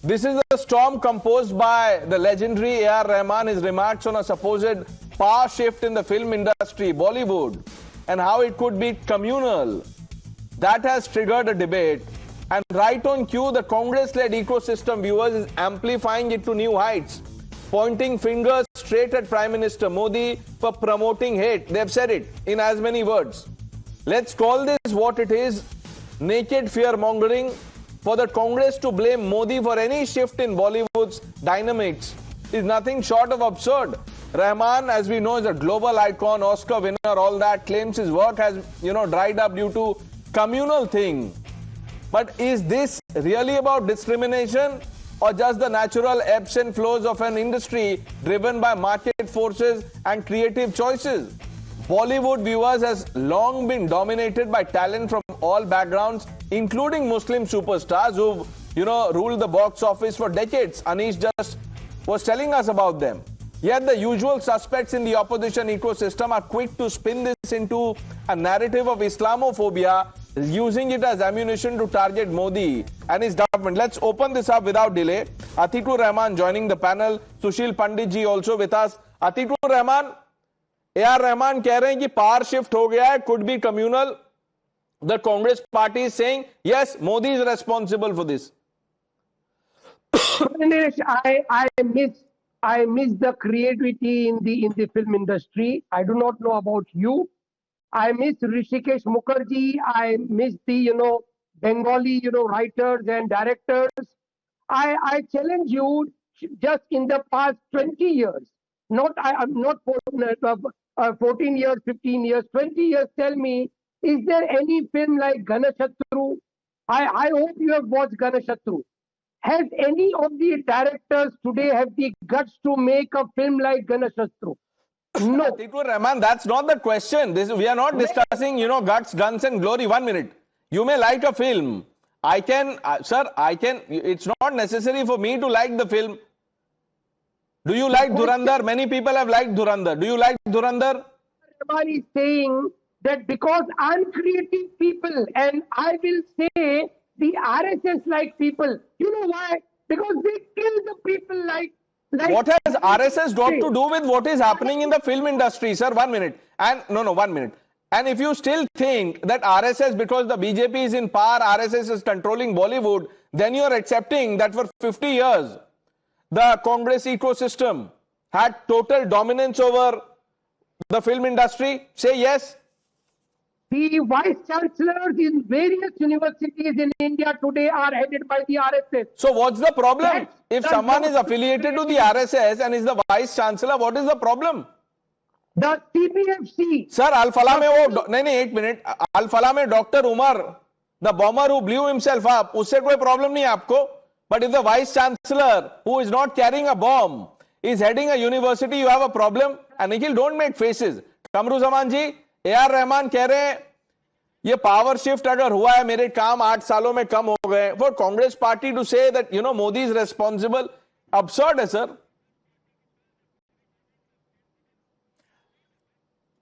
This is a storm composed by the legendary A.R. Rahman, his remarks on a supposed power shift in the film industry, Bollywood, and how it could be communal. That has triggered a debate. And right on cue, the Congress-led ecosystem viewers is amplifying it to new heights, pointing fingers straight at Prime Minister Modi for promoting hate. They've said it in as many words. Let's call this what it is, naked fear-mongering. For the Congress to blame Modi for any shift in Bollywood's dynamics is nothing short of absurd. Rahman, as we know, is a global icon, Oscar winner, all that, claims his work has, dried up due to communal thing. But is this really about discrimination or just the natural ebbs and flows of an industry driven by market forces and creative choices? Bollywood viewers has long been dominated by talent from all backgrounds, including Muslim superstars who've, ruled the box office for decades. Anish just was telling us about them. Yet the usual suspects in the opposition ecosystem are quick to spin this into a narrative of Islamophobia, using it as ammunition to target Modi and his government. Let's open this up without delay. Atikur Rahman joining the panel. Sushil Pandit ji also with us. Atikur Rahman, A.R. Rahman कह रहे हैं कि power shift हो गया है, could be communal. The Congress party is saying, yes, Modi is responsible for this. I miss the creativity in the film industry. I do not know about you. I miss Rishikesh Mukherjee. I miss the Bengali writers and directors. I challenge you, just in the past 20 years, I'm not 14 years, 15 years, 20 years. Tell me, is there any film like Ganashatru? I hope you have watched Ganashatru. Has any of the directors today have the guts to make a film like Ganashatru? No. Atikur Rahman, that's not the question. We are not discussing, guts, guns and glory. 1 minute. You may like a film. It's not necessary for me to like the film. Do you like Dhurandhar? Many people have liked Dhurandhar. Do you like Dhurandhar? Rahman is saying that because I'm creative people and I will say the RSS-like people. You know why? Because they kill the people like what has RSS got to do with what is happening in the film industry, sir? 1 minute. And no, 1 minute. And if you still think that RSS, because the BJP is in power, RSS is controlling Bollywood, then you are accepting that for 50 years, the Congress ecosystem had total dominance over the film industry. Say yes. The vice chancellors in various universities in India today are headed by the RSS. So what's the problem? If someone is affiliated to the RSS and is the vice chancellor, what is the problem? The CPFC. Sir, Al-Falah mein wo, nahi, 1 minute. Al-Falah mein Dr. Umar, the bomber who blew himself up, usse koi problem nahi aapko. But if the vice chancellor, who is not carrying a bomb, is heading a university, you have a problem. And Nikhil, don't make faces. Kamruzaman ji, A.R. Rahman कह रहे हैं ये power shift अगर हुआ है, मेरे काम 8 सालों में कम हो गए, for Congress party to say that Modi is responsible, absurd है sir.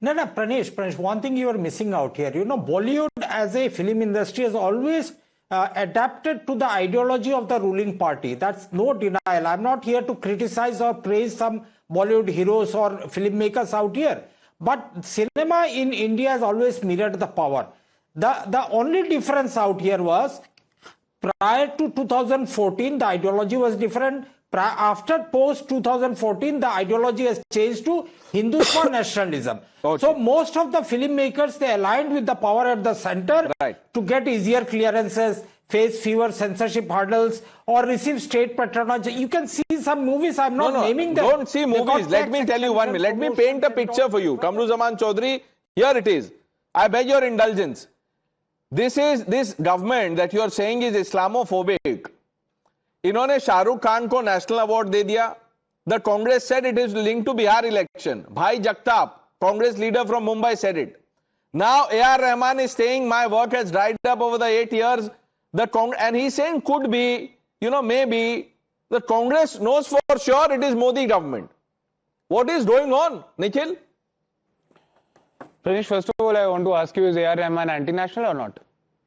No, Pranesh, one thing you are missing out here. Bollywood as a film industry has always adapted to the ideology of the ruling party. That's no denial. I'm not here to criticize or praise some Bollywood heroes or filmmakers out here. But cinema in India has always mirrored the power. The only difference out here was prior to 2014, the ideology was different. After post 2014, the ideology has changed to Hindutva nationalism. Okay. So most of the filmmakers, they aligned with the power at the center to get easier clearances, face fewer censorship hurdles, or receive state patronage. You can see some movies. I'm not naming them. Don't see movies. Let me tell you 1 minute. Let me paint a picture for you. Kamruzaman Chaudhary, here it is. I beg your indulgence. This government that you are saying is Islamophobic. इन्होंने शाहरुख खान को national award दे दिया. The Congress said it is linked to Bihar election. Bhai Jagtap, Congress leader from Mumbai, said it. Now A.R. Rahman is saying my work has dried up over the 8 years. And he's saying could be, maybe. The Congress knows for sure it is Modi government. What is going on, Nikhil? Pranesh, first of all, I want to ask you, is A.R. Rahman anti-national or not?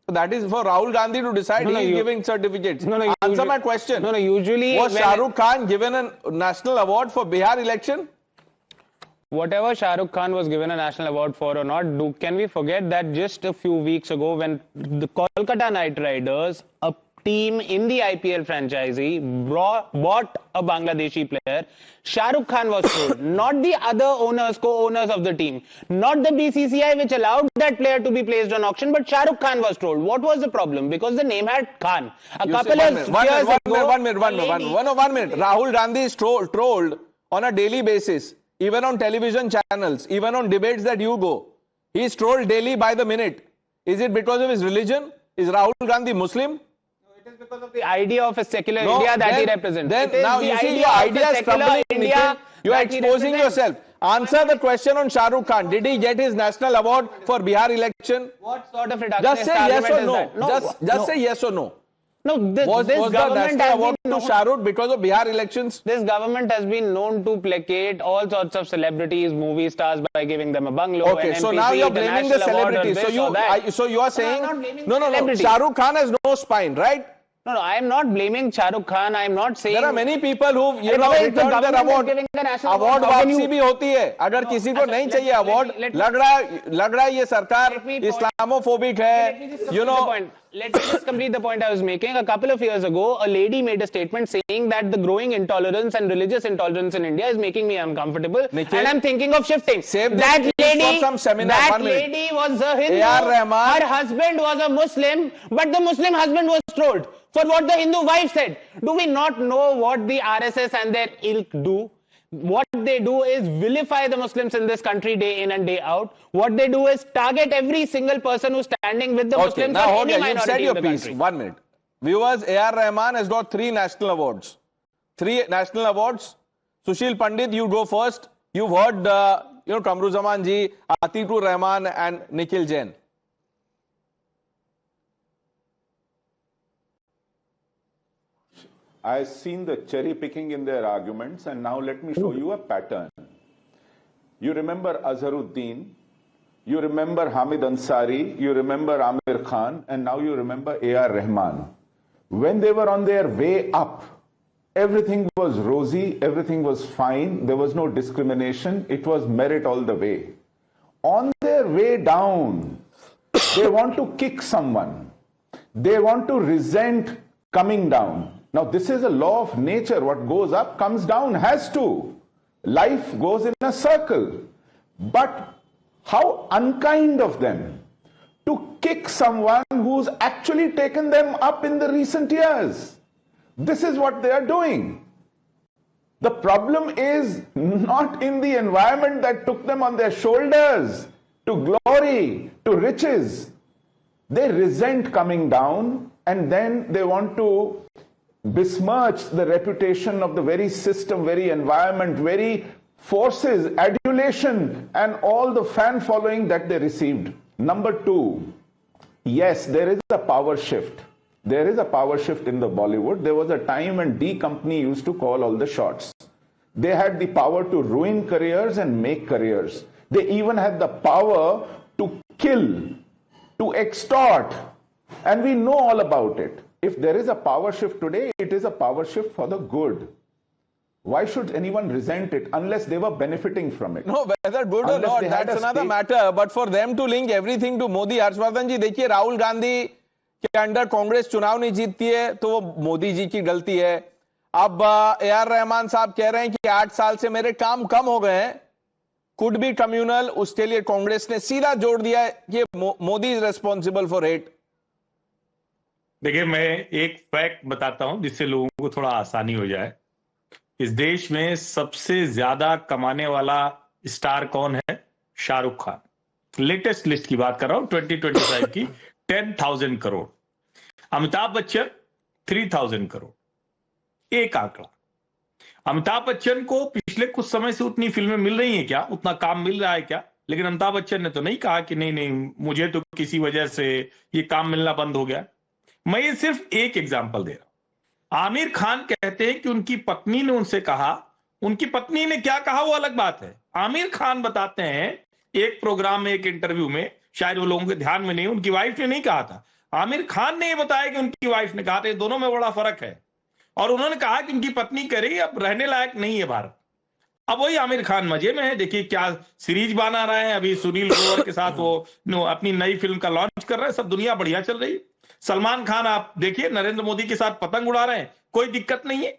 So that is for Rahul Gandhi to decide. No, no, He is you- giving certificates. No, no, Answer usually- my question. No, no, usually Was when- Shah Rukh Khan given a national award for Bihar election? Whatever Shah Rukh Khan was given a national award for or not, can we forget that just a few weeks ago when the Kolkata Knight Riders, a team in the IPL franchisee, bought a Bangladeshi player, Shah Rukh Khan was told, not the other owners, co-owners of the team, not the BCCI which allowed that player to be placed on auction, but Shah Rukh Khan was told. What was the problem? Because the name had Khan. A You couple say- of one years minute, ago, one minute. Rahul Gandhi is trolled on a daily basis, even on television channels, even on debates that you go. He is trolled daily by the minute. Is it because of his religion? Is Rahul Gandhi Muslim? It is because of the idea of a secular India that he represents. Then It is now the you see idea your of a idea is secular crumbling. India Nikhil. You are that he exposing represents. yourself. Answer the question on Shah Rukh Khan. Did he get his national award for Bihar election? What sort of reductionist Just say yes argument or is no. that? No, Just no. say yes or no. No, this Was the government national has award been to known, Shah Rukh because of Bihar elections? this government has been known to placate all sorts of celebrities, movie stars by giving them a bungalow. Okay, an so MPC, now you're blaming the national award or celebrities. So this or that. you are No, saying I'm not blaming no. celebrities. Shah Rukh Khan has no spine, right? No, I am not blaming Shah Rukh Khan. I am not saying. There are many people who Otherwise, the returned their government is award. giving the national award award. How can वापसी you- भी होती है अगर किसी को नहीं चाहिए award let me- लग रहा है ये सरकार Let me point- Islamophobic Let me है just you complete know the point. Let me just complete the point I was making. A couple of years ago, a lady made a statement saying that the growing intolerance and religious intolerance in India is making me uncomfortable, Nikhil, and I'm thinking of shifting. save this That please lady, for some seminar. that 1 minute. lady was a Hindu. A.R. Rahman. Her husband was a Muslim, but the Muslim husband was trolled for what the Hindu wife said. Do we not know what the RSS and their ilk do? What they do is vilify the Muslims in this country day in and day out. What they do is target every single person who's standing with the Okay, Muslims now or hold any on. You've minority said in your the piece. country. 1 minute. Viewers, A.R. Rahman has got 3 national awards. 3 national awards. Sushil Pandit, you go first. You've heard, Kamruzaman ji, Atikur Rahman and Nikhil Jain. I've seen the cherry picking in their arguments, and now let me show you a pattern. You remember Azharuddin, you remember Hamid Ansari, you remember Amir Khan, and now you remember A.R. Rahman. When they were on their way up, everything was rosy, everything was fine, there was no discrimination, it was merit all the way. On their way down, they want to kick someone. They want to resent coming down. Now, this is a law of nature. What goes up comes down, has to. Life goes in a circle. But how unkind of them to kick someone who's actually taken them up in the recent years. This is what they are doing. The problem is not in the environment that took them on their shoulders to glory, to riches. They resent coming down, and then they want to besmirch the reputation of the very system, very environment, very forces, adulation, and all the fan following that they received. Number 2, yes, there is a power shift. There is a power shift in the Bollywood. There was a time when D Company used to call all the shots. They had the power to ruin careers and make careers. They even had the power to kill, to extort, and we know all about it. If there is a power shift today, it is a power shift for the good. Why should anyone resent it unless they were benefiting from it? No, whether good or Unless not, they had that's a another stake. matter. But for them to link everything to Modi, Harshvardhan ji देखिए राहुल गांधी के under Congress चुनाव नहीं जीतती है तो वो मोदी जी की गलती है. अब A.R. रहमान साहब कह रहे हैं कि 8 साल से मेरे काम कम हो गए हैं. कुड बी कम्युनल, उसके लिए कांग्रेस ने सीधा जोड़ दिया है कि Modi is responsible for it. देखिए, मैं एक फैक्ट बताता हूं जिससे लोगों को थोड़ा आसानी हो जाए. इस देश में सबसे ज्यादा कमाने वाला स्टार कौन है? शाहरुख खान. लेटेस्ट लिस्ट की बात कर रहा हूं 2025 की. 10,000 करोड़. अमिताभ बच्चन 3,000 करोड़. एक आंकड़ा. अमिताभ बच्चन को पिछले कुछ समय से उतनी फिल्में मिल रही हैं क्या? उतना काम मिल रहा है क्या? लेकिन अमिताभ बच्चन ने तो नहीं कहा कि नहीं मुझे तो किसी वजह से ये काम मिलना बंद हो गया. मैं ये सिर्फ एक एग्जांपल दे रहा हूं. आमिर खान कहते हैं कि उनकी पत्नी ने उनसे कहा. उनकी पत्नी ने क्या कहा वो अलग बात है. आमिर खान बताते हैं एक प्रोग्राम में, एक इंटरव्यू में, शायद वो लोगों के ध्यान में नहीं, उनकी वाइफ ने नहीं कहा था, आमिर खान ने ये बताया कि उनकी वाइफ ने कहा था, दोनों में बड़ा फर्क है। और उन्होंने कहा कि उनकी पत्नी करी अब रहने लायक नहीं है भारत। अब वही आमिर खान मजे में है, देखिए क्या सीरीज बना रहे हैं, अभी सुनील ग्रोवर के साथ वो अपनी नई फिल्म का लॉन्च कर रहे हैं, सब दुनिया बढ़िया चल रही है। सलमान खान आप देखिए नरेंद्र मोदी के साथ पतंग उड़ा रहे हैं, कोई दिक्कत नहीं है।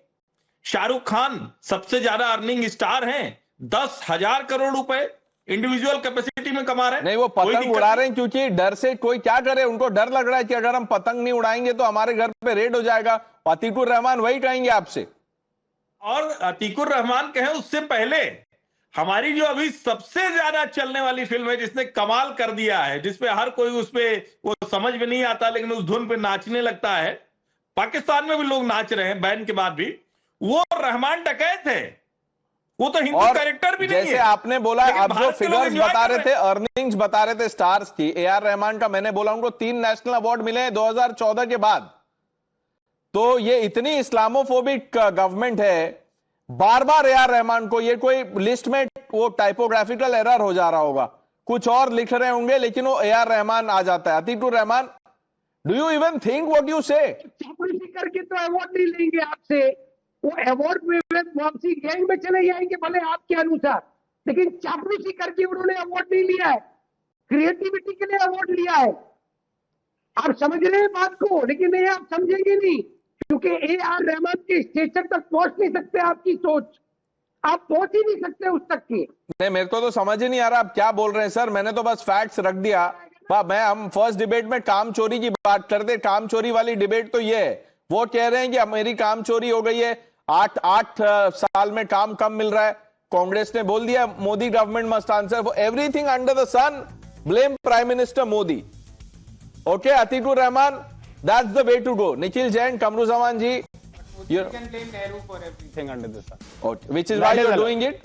शाहरुख खान सबसे ज्यादा अर्निंग स्टार हैं, 10,000 करोड़ रुपए इंडिविजुअल कैपेसिटी में कमा रहे हैं। नहीं, वो पतंग उड़ा रहे हैं क्योंकि डर से कोई क्या करे, उनको डर लग रहा है कि अगर हम पतंग नहीं उड़ाएंगे तो हमारे घर पे रेड हो जाएगा। अतीकुर रहमान वही कहेंगे आपसे। और अतीकुर रहमान कहें उससे पहले हमारी जो अभी सबसे ज्यादा चलने वाली फिल्म है, जिसने कमाल कर दिया है, जिसपे हर कोई उसपे वो समझ में नहीं आता लेकिन उस धुन पे नाचने लगता है, पाकिस्तान में भी लोग नाच रहे हैं बैन के बाद भी, वो रहमान डकैत है। वो तो हिंदू कैरेक्टर भी नहीं है। जैसे आपने बोला, आप जो फिगर्स बता रहे थे, अर्निंग्स बता रहे थे स्टार्स की, ए.आर. रहमान का, मैंने बोला उनको 3 नेशनल अवार्ड मिले हैं 2014 के बाद। तो ये इतनी इस्लामोफोबिक गवर्नमेंट है, बार बार ए.आर. रहमान को, ये कोई लिस्ट में वो टाइपोग्राफिकल एरर हो जा रहा होगा, कुछ और लिख रहे होंगे लेकिन वो ए.आर. रहमान आ जाता है। Atiqur Rahman, do you even think what you से? चापलूसी करके तो अवार्ड नहीं लेंगे आपसे, वो अवार्ड में वापसी गैंग में चले जाएंगे भले आपके अनुसार, लेकिन चापलूसी करके उन्होंने अवार्ड नहीं लिया है, क्रिएटिविटी के लिए अवार्ड लिया है। आप समझ रहे हैं बात को, लेकिन नहीं, आप समझेंगे नहीं, क्योंकि ए.आर. रहमान के स्टेशन तक पहुंच नहीं सकते। आपकी सोच, आप पहुंच ही नहीं सकते उस तक की। नहीं, मेरे को तो समझ ही नहीं आ रहा आप क्या बोल रहे हैं सर। मैंने तो बस फैक्ट्स रख दिया। हम फर्स्ट डिबेट में काम चोरी की बात करते, काम चोरी वाली डिबेट तो ये है, वो कह रहे हैं कि मेरी काम चोरी हो गई है, 8 साल में काम कम मिल रहा है। कांग्रेस ने बोल दिया Modi government must answer for everything under the sun, blame prime minister Modi. Okay Atiqur Rahman, that's the way to go. Nikhil Jain, Kamruzaman ji, You can blame Nehru for everything under the sun. okay, which is why you're doing it.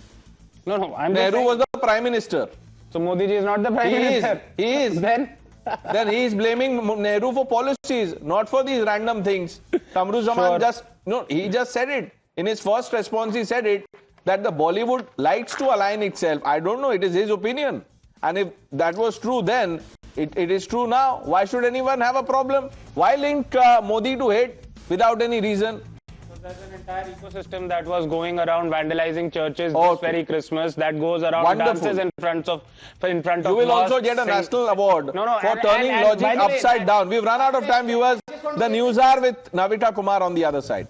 No, I'm Nehru was the prime minister. So Modi ji is not the prime minister. He is. Then he is blaming Nehru for policies, not for these random things. Kamruzaman he just said it in his first response. He said it that the Bollywood likes to align itself. I don't know. It is his opinion, and if that was true then. It is true now. Why should anyone have a problem? Why link Modi to hate without any reason? So there's an entire ecosystem that was going around vandalizing churches this very Christmas, that goes around Wonderful. dances in front of You will also get a national award for turning logic upside down. We've run out of time, viewers. The news hour with Navita Kumar on the other side.